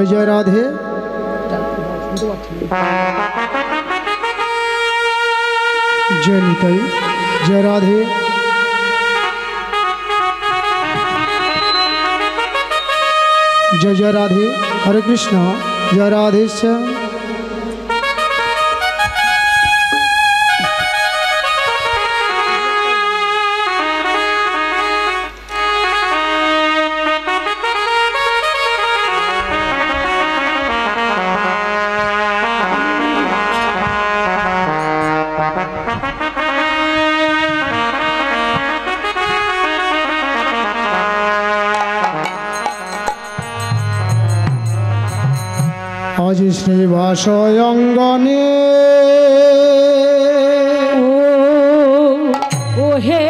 जय जय राधे जय निताई जय राधे जय जय राधे हरे कृष्ण जय राधे श्याम आज श्रीवास अंगने ओ हे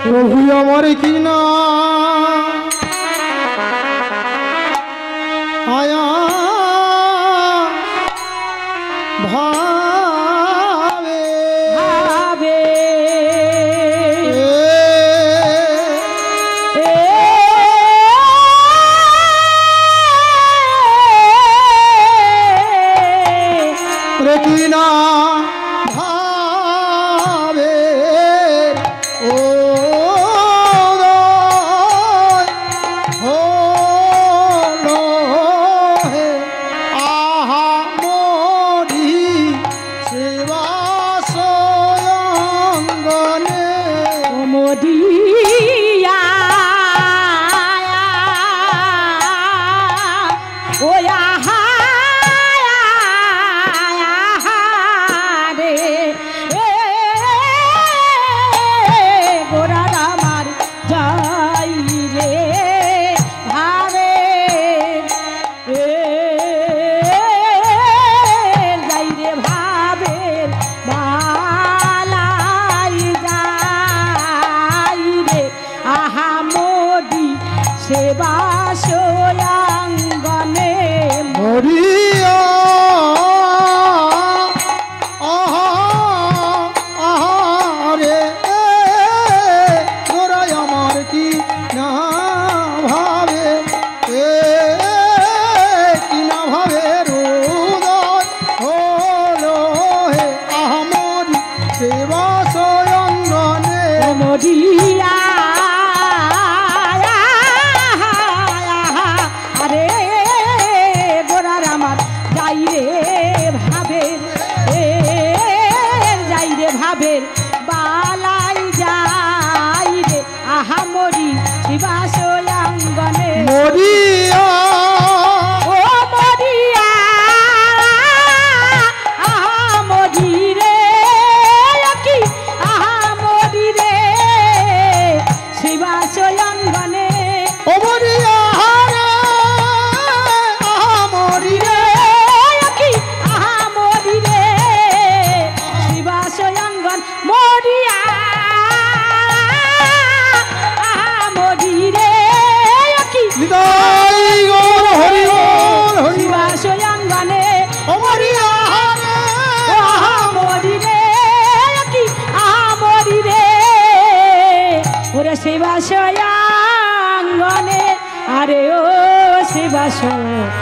प्रभु अमर की ना आया भावे भावे की ना शिवाशयांगने अरे ओ शिवाशयांगने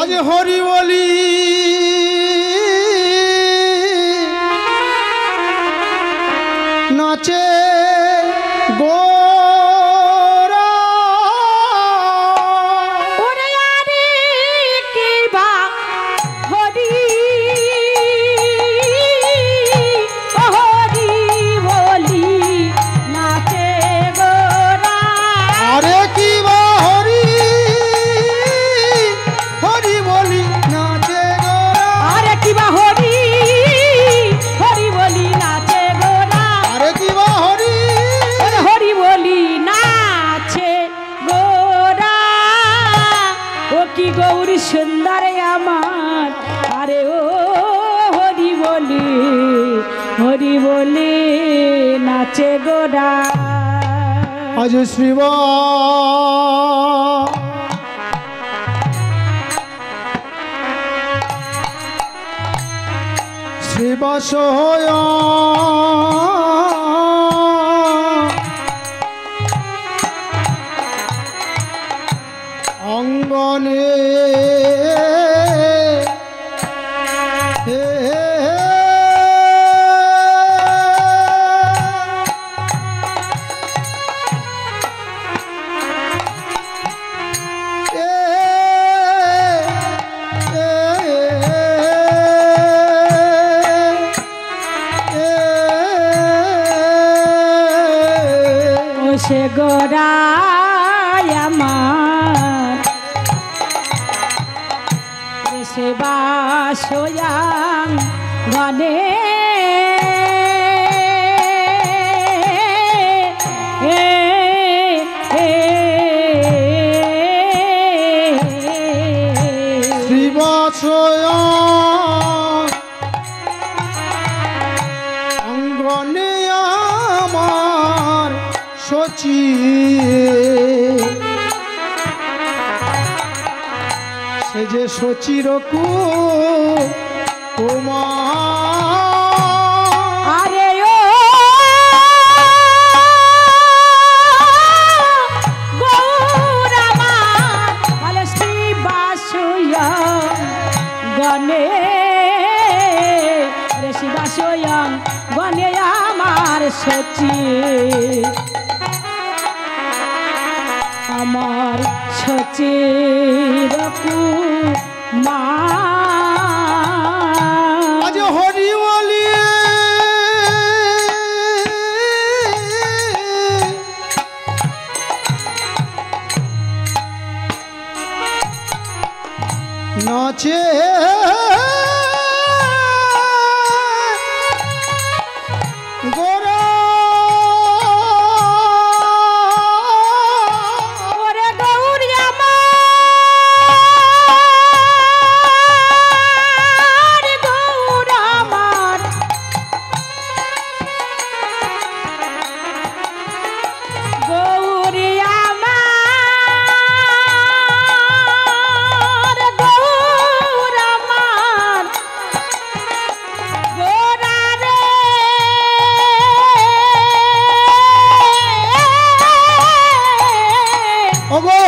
आज हरि बोली नाचे गो हरी হরি বলি নাচে গোরা আজ শ্রীবাস অঙ্গনে সে গোরায় আমার সে বাসয়াং গনে শ্রীবাসয়া অঙ্গনে আমার সচি সে যে সচির কুমার আরে ও গৌরামার বলে শ্রী বাসয়াং গনে রে শ্রী বাসয়াং গনে আমার সচি আমার সচির কুমার আজ হরি বলি নাচে গোরা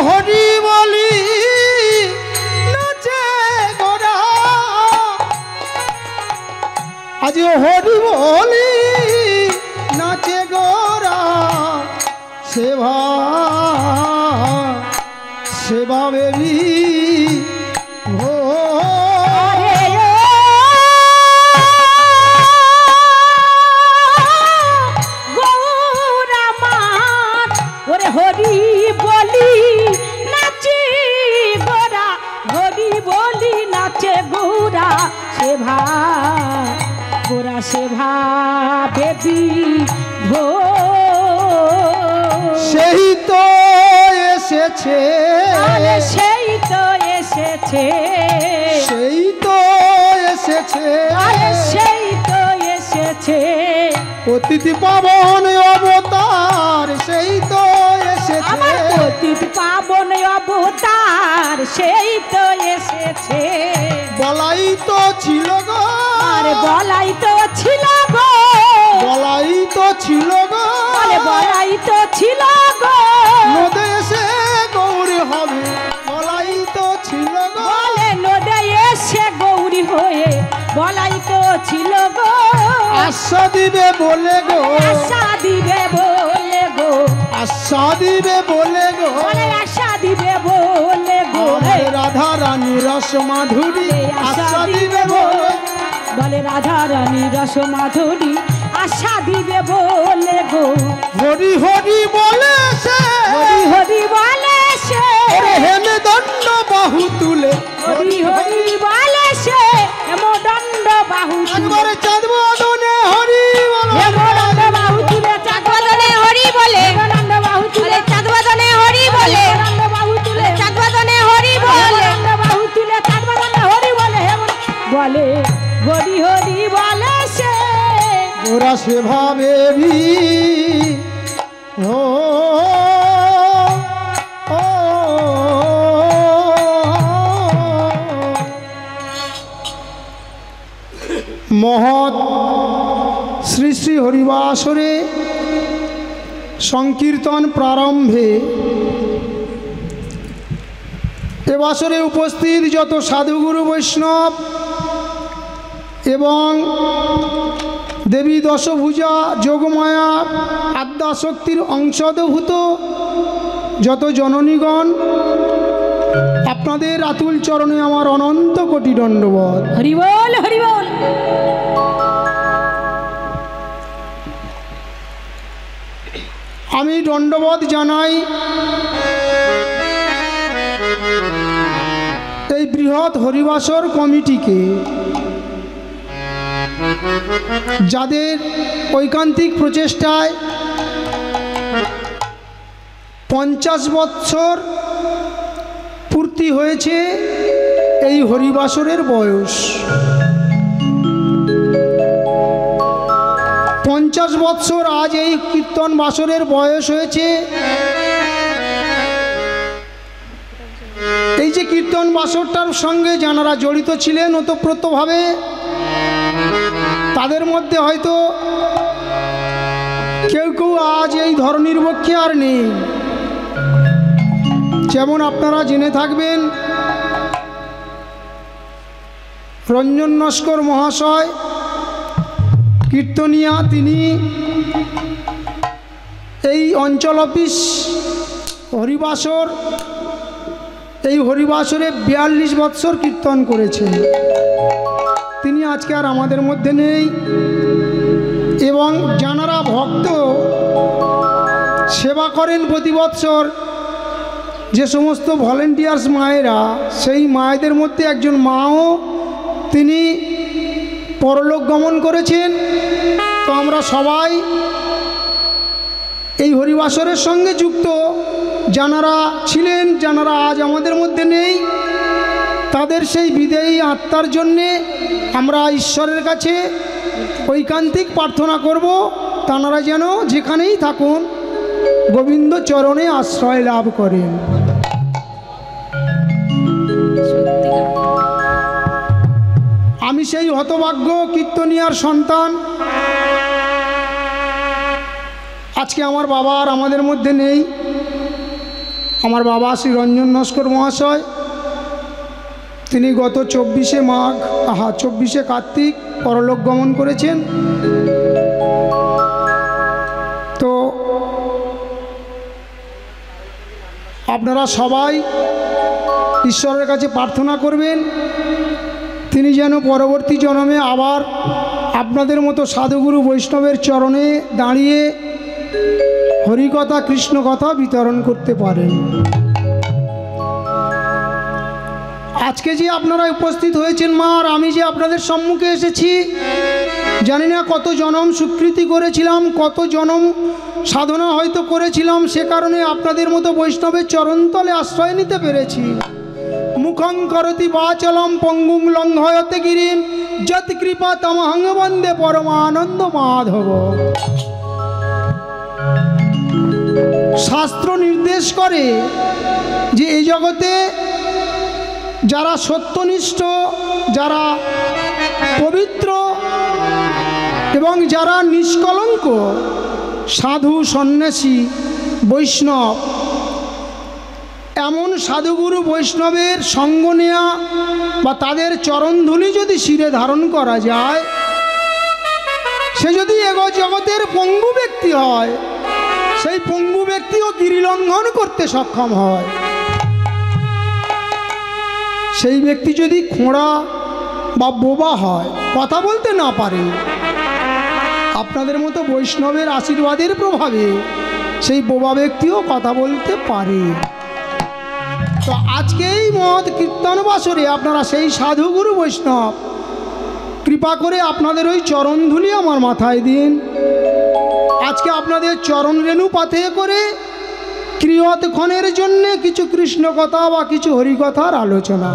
হরি বলি নাচে গোরা আজ হরি বলি নাচে গোরা সেবা বেবি ও হরি বলি নাচে গোরা হরি বলি নাচে গোরা সেভা বেবি ভো সেই তো এসেছে সেই তো এসেছে সেই তো এসেছে সেই তো এসেছে অতিথি পাবন অবতার সেই তো এসেছে আমার অতিথি পাবন অবতার সেই তো এসেছে বলাই তো ছিল গো আরে বলাই তো ছিল গো বলাই তো ছিল গো আরে বলাই তো ছিল গো নদে এসে গৌরী হবে বলাই তো ছিল গো বলে নদে এসে গৌরী হয়ে বলাই তো ছিল গো আশা দিবে বলে গো আশা দিবে বলে গো আশা দিবে বলে গো বলে আশা দিবে বলে গো রাধা রানী রস মাধুরী আশা দিবে বলে বলে রাধা রানী রস মাধুরী আশা দিবে বলে গো হরি হরি বলে সে হরি হরি বলে সে হেমে দণ্ড বাহু তুলে হরি হরি বলে সে হেমদণ্ড বাহু একবারে চাঁদ বদনে হরি বলে হেমদণ্ড বাহু তুলে চাঁদ বদনে হরি বলে হেমদণ্ড বাহু তুলে চাঁদ বদনে হরি বলে হেমদণ্ড বাহু তুলে চাঁদ বদনে হরি বলে হেমদণ্ড বাহু তুলে চাঁদ বদনে হরি বলে বলে হরি হরি বলে সে ওরা সেভাবে ও মহৎ শ্রী শ্রী হরিবাসরে সংকীর্তন প্রারম্ভে এ বাসরে উপস্থিত যত সাধুগুরু বৈষ্ণব এবং দেবী দশভুজা যোগমায়া আদ্যাশক্তির অংশধূত যত জননীগণ, আপনাদের আতুল চরণে আমার অনন্ত কোটি দণ্ডবত। হরি বল হরি বল। আমি দণ্ডবত জানাই এই বৃহৎ হরিবাসর কমিটিকে, যাদের ঐকান্তিক প্রচেষ্টায় 50 বৎসর পূর্তি হয়েছে এই হরিবাসরের বয়স। 50 বৎসর আজ এই কীর্তন বাসরের বয়স হয়েছে। এই যে কীর্তন বাসরটার সঙ্গে যারা জড়িত ছিলেন ওতপ্রোতভাবে, তাদের মধ্যে হয়তো কেউ কেউ আজ এই ধরনীর বক্ষে আর নেই। যেমন আপনারা জেনে থাকবেন, রঞ্জন নস্কর মহাশয় কীর্তনিয়া, তিনি এই অঞ্চল অফিস হরিবাসর, এই হরিবাসরে 42 বৎসর কীর্তন করেছেন। তিনি আজকে আর আমাদের মধ্যে নেই। এবং যারা ভক্ত সেবা করেন প্রতি বৎসর, যে সমস্ত ভলেন্টিয়ার্স মায়েরা, সেই মায়েদের মধ্যে একজন মাও তিনি পরলোক গমন করেছেন। তো আমরা সবাই এই হরিবাসরের সঙ্গে যুক্ত, যারা ছিলেন, যারা আজ আমাদের মধ্যে নেই, তাদের সেই বিদেয়ী আত্মার জন্যে আমরা ঈশ্বরের কাছে ঐকান্তিক প্রার্থনা করব, তাঁরা যেন যেখানেই থাকুন গোবিন্দ চরণে আশ্রয় লাভ করেন। আমি সেই হতভাগ্য কীর্তনিয়ার সন্তান। আজকে আমার বাবা আর আমাদের মধ্যে নেই। আমার বাবা শ্রী রঞ্জন নস্কর মহাশয়, তিনি গত 24শে মাঘ 24শে কার্তিক পরলোক গমন করেছেন। তো আপনারা সবাই ঈশ্বরের কাছে প্রার্থনা করবেন, তিনি যেন পরবর্তী জন্মে আবার আপনাদের মতো সাধুগুরু বৈষ্ণবের চরণে দাঁড়িয়ে হরিকথা কৃষ্ণ কথা বিতরণ করতে পারেন। আজকে যে আপনারা উপস্থিত হয়েছেন মা, আর আমি যে আপনাদের সম্মুখে এসেছি, জানি না কত জনম স্বীকৃতি করেছিলাম, কত জনম সাধনা হয়তো করেছিলাম, সে কারণে আপনাদের মতো বৈষ্ণবের চরণতলে আশ্রয় নিতে পেরেছি। মুখং করতি বাচলম পঙ্গুং লঙ্ঘয়তে গিরিম যৎ কৃপা তমহং বন্দে পরমানন্দ মাধব। শাস্ত্র নির্দেশ করে যে এই জগতে যারা সত্যনিষ্ঠ, যারা পবিত্র এবং যারা নিষ্কলঙ্ক সাধু সন্ন্যাসী বৈষ্ণব, এমন সাধুগুরু বৈষ্ণবের সঙ্গ নেওয়া বা তাদের চরণধূলি যদি শিরে ধারণ করা যায়, সে যদি এগো জগতের পঙ্গু ব্যক্তি হয়, সেই পঙ্গু ব্যক্তিও গিরিলঙ্ঘন করতে সক্ষম হয়। সেই ব্যক্তি যদি খোঁড়া বা বোবা হয়, কথা বলতে না পারে, আপনাদের মতো বৈষ্ণবের আশীর্বাদের প্রভাবে সেই বোবা ব্যক্তিও কথা বলতে পারে। তো আজকে এই মহৎ কীর্তন বাসরে আপনারা সেই সাধুগুরু বৈষ্ণব কৃপা করে আপনাদের ওই চরণধূলি আমার মাথায় দিন। আজকে আপনাদের চরণ রেণু পাতে করে কিয়ৎক্ষণের জন্যে কিছু কৃষ্ণ কথা বা কিছু হরিকথার আলোচনা।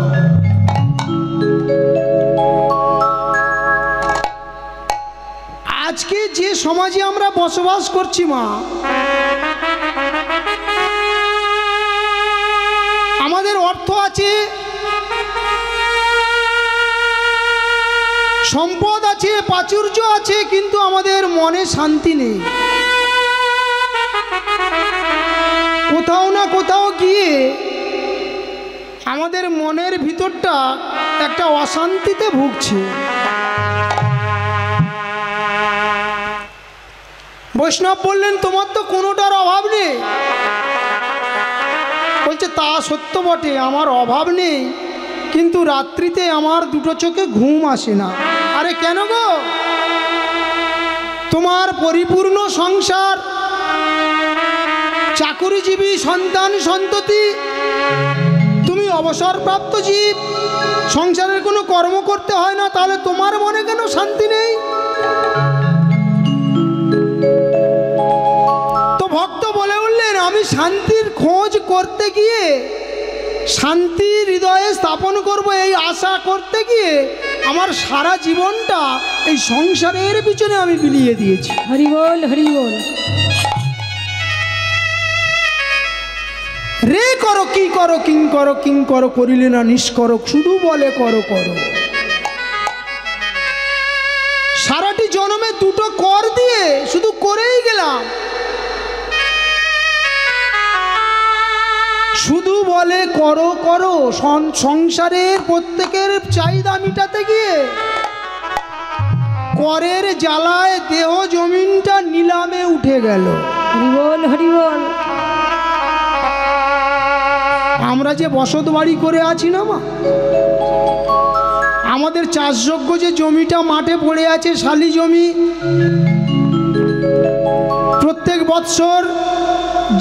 আজকে যে সমাজে আমরা বসবাস করছি মা, আমাদের অর্থ আছে, সম্পদ আছে, প্রাচুর্য আছে, কিন্তু আমাদের মনে শান্তি নেই। কোথাও না কোথাও গিয়ে আমাদের মনের ভিতরটা একটা অশান্তিতে ভুগছে। বৈষ্ণব বললেন তোমার তো কোনোটার অভাব নেই। বলছে তা সত্য বটে, আমার অভাব নেই, কিন্তু রাত্রিতে আমার দুটো চোখে ঘুম আসে না। আরে কেন গো? তোমার পরিপূর্ণ সংসার, চাকুরিজীবী সন্তান সন্ততি, তুমি অবসরপ্রাপ্ত জীব, সংসারের কোনো কর্ম করতে হয় না, তাহলে তোমার মনে কেন শান্তি নেই? তো ভক্ত বলে উঠলেন আমি শান্তির খোঁজ করতে গিয়ে, শান্তি হৃদয়ে স্থাপন করব এই আশা করতে গিয়ে আমার সারা জীবনটা এই সংসারের পিছনে আমি বিলিয়ে দিয়েছি। হরি বল, হরি বল। রে করো কি করো, কিং করো কিং করো, করিলে না নিষ্কর, শুধু বলে করো করো। সারাটি জন্মে দুটো কর দিয়ে শুধু করেই গেলাম, শুধু বলে করো করো। সংসারের প্রত্যেকের চাহিদা মিটাতে গিয়ে করের জ্বালায় দেহ জমিনটা নিলামে উঠে গেল। হরি বল, হরি বল। আমরা যে বসত বাড়ি করে আছি না মা, আমাদের চাষযোগ্য যে জমিটা মাঠে পড়ে আছে, শালি জমি, প্রত্যেক বৎসর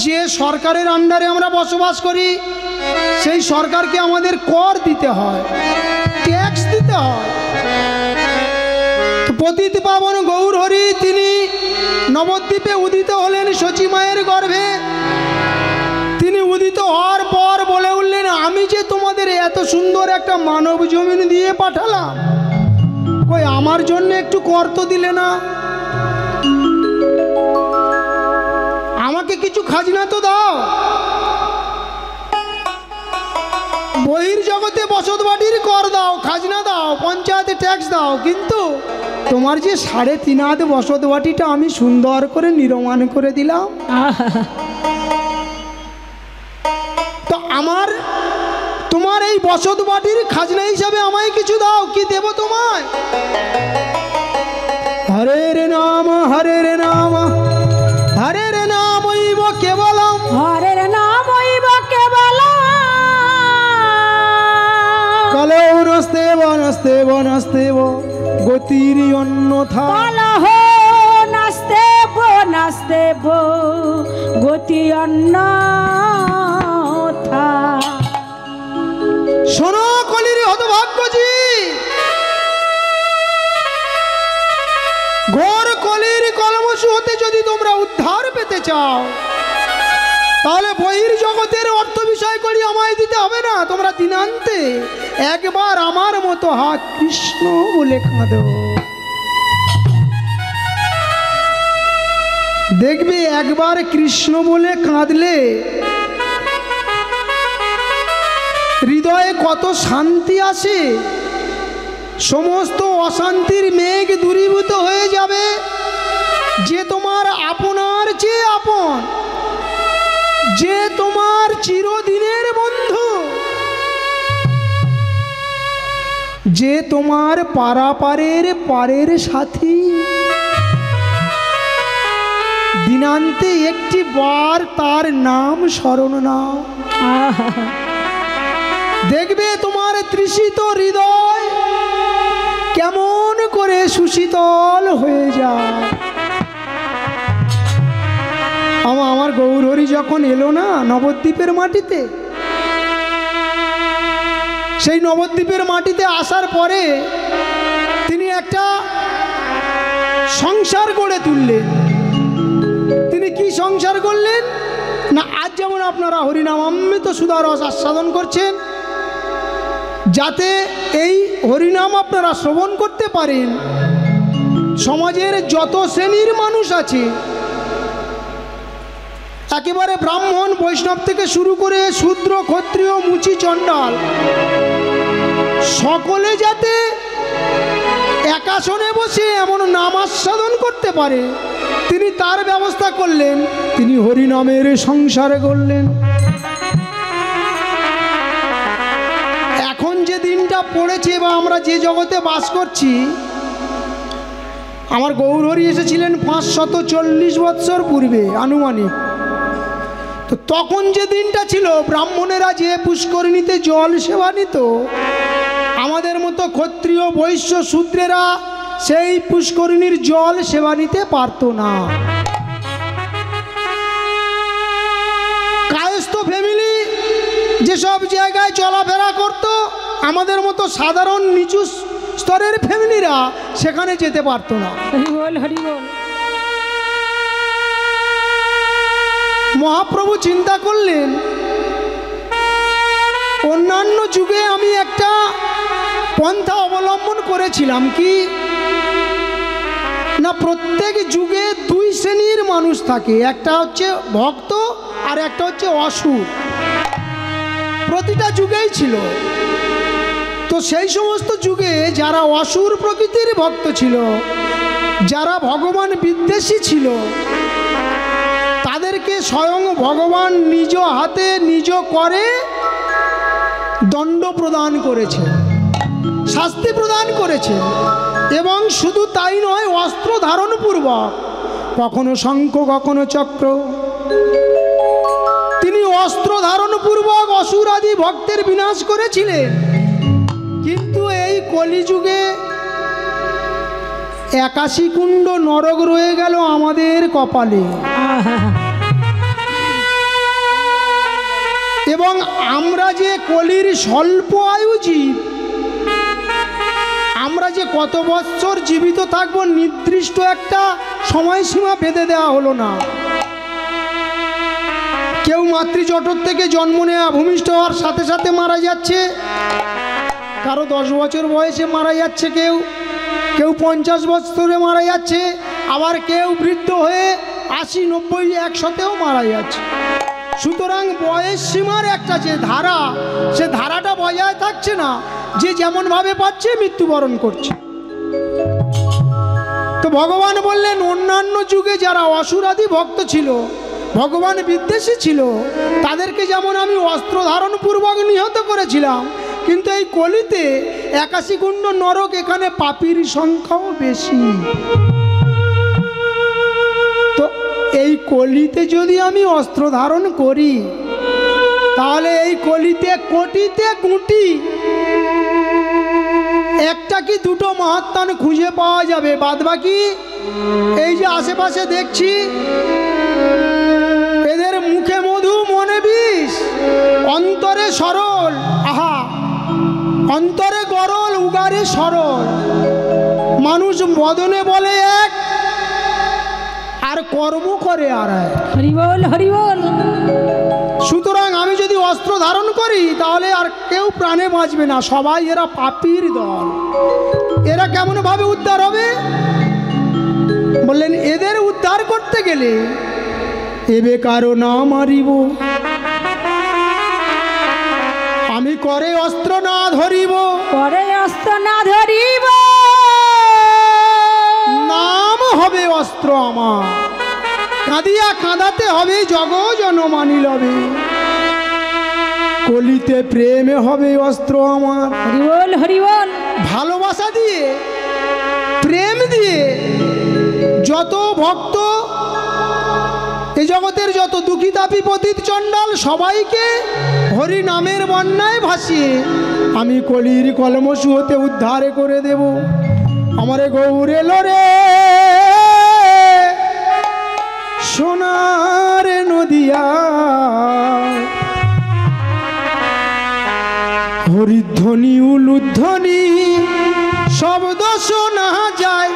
যে সরকারের আন্ডারে আমরা বসবাস করি, সেই সরকারকে আমাদের কর দিতে হয়, ট্যাক্স দিতে হয়। পতিত পাবন গৌর হরি তিনি নবদ্বীপে উদিত হলেন সচী মায়ের গর্ভে। তিনি উদিত হওয়ার পর বলে উঠলেন আমি যে তোমাদের এত সুন্দর একটা মানব জমিন দিয়ে পাঠালাম, কই আমার জন্য একটু কর তো দিলে না, আমাকে কিছু খাজনা তো দাও। বহির জগতে বসত বাড়ির কর দাও, খাজনা দাও, পঞ্চায়েতে ট্যাক্স দাও, কিন্তু তোমার যে 3.5 হাত বসত বাটিটা আমি সুন্দর করে নির্মাণ করে দিলাম, তো আমার তোমার এই বসত বাটির খাজনা হিসাবে আমায় কিছু দাও। কি দেব তোমায়? হরে রে নাম, হরে রে নাম, হরে রে নাম ইব কেবলম, হরে নাম ইব কেবলম, কলৌ নস্তেব নস্তেব নস্তেব গতির অন্যথা, কলহ নাস্তেব নাস্তেব গতি অন্যথা। শোনো কলির হতভাগ্যজি, ঘোর কলির কলমশু হতে যদি তোমরা উদ্ধার পেতে চাও, তাহলে বহির জগতের অর্থ বিষয় করি আমায় দিতে হবে না। তোমরা দিনান্তে একবার আমার মতো হা কৃষ্ণ বলে কাঁদো, দেখবে একবার কৃষ্ণ বলে কাঁদলে হৃদয়ে কত শান্তি আসে, সমস্ত অশান্তির মেঘ দূরীভূত হয়ে যাবে। যে তোমার আপনার চেয়ে আপন, যে তোমার চিরদিনের বন্ধু, যে তোমার পারাপারের পারের সাথী, দিনান্তে একটি বার তার নাম স্মরণ নাও, দেখবে তোমার তৃষিত হৃদয় কেমন করে সুশীতল হয়ে যায়। আমার গৌরহরি যখন এলো না নবদ্বীপের মাটিতে, সেই নবদ্বীপের মাটিতে আসার পরে তিনি একটা সংসার গড়ে তুললেন। তিনি কি সংসার করলেন না, আজ যেমন আপনারা হরিনাম অমৃত সুধা রস আস্বাদন করছেন, যাতে এই হরিনাম আপনারা শ্রবণ করতে পারেন, সমাজের যত শ্রেণীর মানুষ আছে, একেবারে ব্রাহ্মণ বৈষ্ণব থেকে শুরু করে শূদ্র ক্ষত্রিয় মুচি চণ্ডাল, সকলে যাতে একাসনে বসে এমন নাম আস্বাদন করতে পারে, তিনি তার ব্যবস্থা করলেন। তিনি হরিনামের সংসার গড়লেন। এখন যে দিনটা পড়েছে বা আমরা যে জগতে বাস করছি, আমার গৌরহরি এসেছিলেন 540 বৎসর পূর্বে আনুমানিক। তো তখন যে দিনটা ছিল, ব্রাহ্মণেরা যে পুষ্করিণীতে জল সেবা নিত, আমাদের মতো ক্ষত্রিয় বৈশ্য শূদ্রেরা সেই পুষ্করিণীর জল সেবা নিতে পারত না। কায়স্থ ফ্যামিলি যেসব জায়গায় চলাফেরা করত, আমাদের মতো সাধারণ নিচু স্তরের ফ্যামিলিরা সেখানে যেতে পারত না। হরি বল, হরি বল। মহাপ্রভু চিন্তা করলেন, অন্যান্য যুগে আমি একটা পন্থা অবলম্বন করেছিলাম কি না, প্রত্যেক যুগে দুই শ্রেণীর মানুষ থাকে, একটা হচ্ছে ভক্ত আর একটা হচ্ছে অসুর। প্রতিটা যুগেই ছিল। তো সেই সমস্ত যুগে যারা অসুর প্রকৃতির ভক্ত ছিল, যারা ভগবান বিদ্বেষী ছিল, তাদেরকে স্বয়ং ভগবান নিজ হাতে নিজ করে দণ্ড প্রদান করেছে, শাস্তি প্রদান করেছে। এবং শুধু তাই নয়, অস্ত্র ধারণপূর্বক, কখনো শঙ্খ কখনো চক্র, তিনি অস্ত্র ধারণপূর্বক অসুর আদি ভক্তের বিনাশ করেছিলেন। কিন্তু এই কলিযুগে 81 কুণ্ড নরক রয়ে গেল আমাদের কপালে। এবং আমরা যে কলির স্বল্প আয়ু জীব, আমরা যে কত বছর জীবিত থাকবো নির্দিষ্ট একটা সময়সীমা বেঁধে দেওয়া হলো না। কেউ মাতৃজঠর থেকে জন্ম নেওয়া ভূমিষ্ঠ হওয়ার সাথে সাথে মারা যাচ্ছে, কারো 10 বছর বয়সে মারা যাচ্ছে, কেউ 50 বছরে মারা যাচ্ছে, আবার কেউ বৃদ্ধ হয়ে 80, 90, 100তেও মারা যাচ্ছে। সুতরাং বয়স সীমার একটা যে ধারা, সে ধারাটা বজায় থাকছে না। যে যেমনভাবে পাচ্ছে মৃত্যুবরণ করছে। তো ভগবান বললেন, অন্যান্য যুগে যারা অসুরাদি ভক্ত ছিল, ভগবান বিদ্বেষী ছিল, তাদেরকে যেমন আমি অস্ত্র ধারণ পূর্বক নিহত করেছিলাম, কিন্তু এই কলিতে 81 কুণ্ড নরক, এখানে পাপীর সংখ্যাও বেশি। তো এই কলিতে যদি আমি অস্ত্র ধারণ করি, তাহলে এই কলিতে কোটিতে গুটি একটা কি দুটো মহাত্মান খুঁজে পাওয়া যাবে। বাদ বাকি এই যে আশেপাশে দেখছি, এদের মুখে মধু মনে বিষ, অন্তরে সরল, আহা অন্তরে গরল উগারে সরল। মানুষ বদনে বলে এক, আর কর্ম করে আর এক। হরি বল, হরি বল। সুতরাং আমি যদি অস্ত্র ধারণ করি, তাহলে আর কেউ প্রাণে বাঁচবে না, সবাই এরা পাপীর দল। এরা কেমন ভাবে উদ্ধার হবে? বললেন, এদের উদ্ধার করতে গেলে এবে কারো না মারিব, আমি করে অস্ত্র না ধরিব, করে অস্ত্র না ধরিব, নাম হবে অস্ত্র আমার, কাঁদিয়া কাঁদাতে হবে জগ জন মানি লবে, কলিতে প্রেমে হবে অস্ত্র আমার। হরি বল, হরি বল। ভালোবাসা দিয়ে, প্রেম দিয়ে যত ভক্ত, এই জগতের যত দুঃখী তাপী পতিত চণ্ডাল, সবাইকে হরি নামের বন্যায় ভাসিয়ে আমি কলির কলমসু হতে উদ্ধার করে দেব। আমারে গৌর এলো রে সোনার নদিয়া, হরিধ্বনি উলুধ্বনি শব্দ শোনা যায়,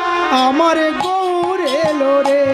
আমারে গৌর এলো রে।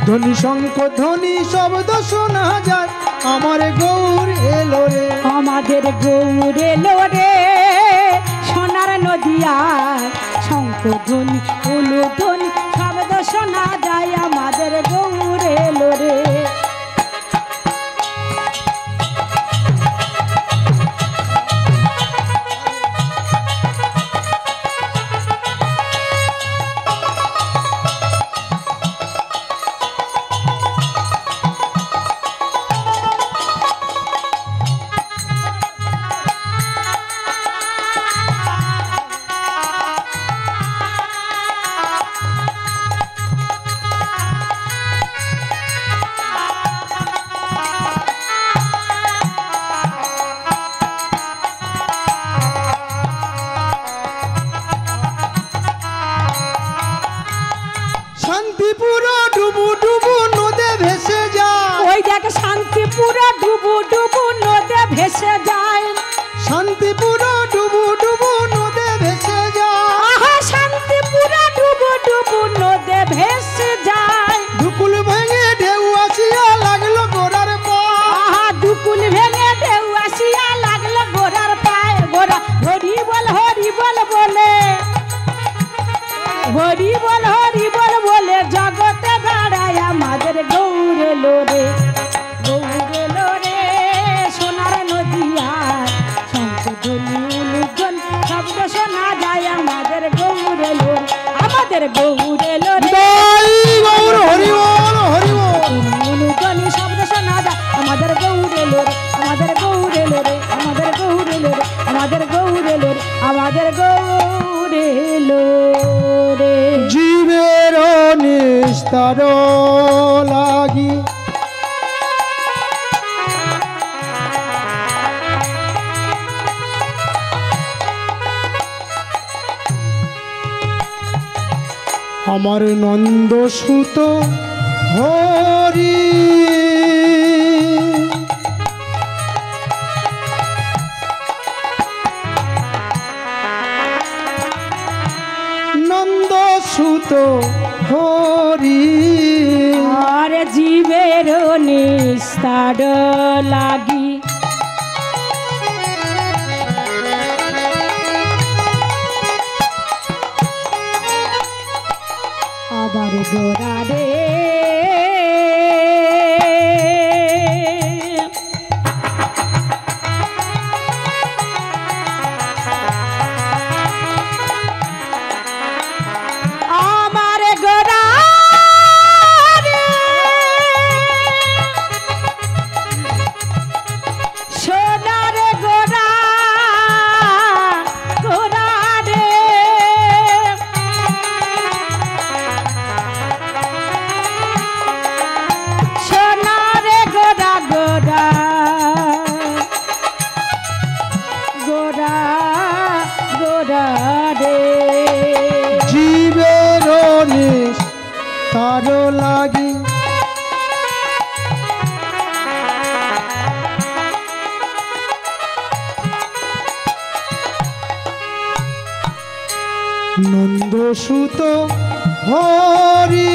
ধ্বনি শঙ্খ ধ্বনি শব্দ শোনা যায় আমার গৌর এলো রে। আমাদের গৌর এলো রে সোনার নদিয়ায় শঙ্খ ধ্বনি উলুধ্বনি শব্দ শোনা যায় আমাদের গৌর এলো রে। শান্তিপুর ডুবু ডুবু নদে ভেসে যায়, ওই দেখ শান্তিপুর ডুবু ডুবু নদে ভেসে যায়। শান্তিপুর ডুবু ডুবু নদে ভেসে যায়, আহা শান্তিপুর ডুবু ডুবু নদে ভেসে যায়। দুকুল ভেঙে ঢেউ আসিয়া লাগলো গোড়ার পায়, আহা দুকুল ভেঙে ঢেউ আসিয়া লাগলো গোড়ার পায়। গোড়া হরি বল বলে হরি বল বলে জগতে দাঁড়ায় আমাদের গৌর এলো রে। গৌর এলো রে সোনার নদিয়ায় শঙ্খ ধ্বনি উলুধ্বনি শব্দ শোনা যায় আমাদের গৌর এলো রে। আমাদের গৌর এলো রে। জয় গৌর হরি বল হরি বল। উলুধ্বনি শব্দ শোনা যায় আমাদের গৌর এলো রে। আমাদের গৌর এলো রে। আমাদের গৌর এলো রে। আমাদের গৌর এলো রে। আমাদের গৌর এলো রে। জীবের নিস্তার লাগি আমার নন্দ সুত হরি নন্দ সুত হরি আর জীবের নিস্তার লাগি আবার গোরা রে আমার গোরা রে সোনার গোরা গোরা রে সোনার গোরা গোরা গোরা গোরা রে জীবের নিস্তার লাগি নন্দ সুত হরি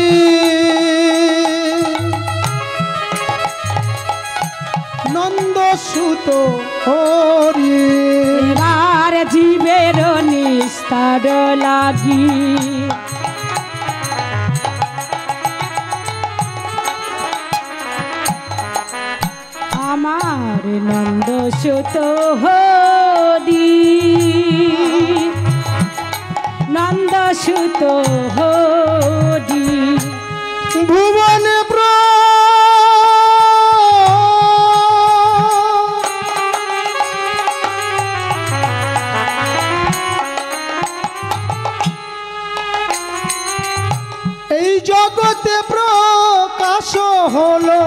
নন্দ সুত হরি এবার জীবের নিস্তার লাগি আমার নন্দ সুত হরি নন্দ সুত হরি ভুবনে এই জগতে প্রকাশ হলো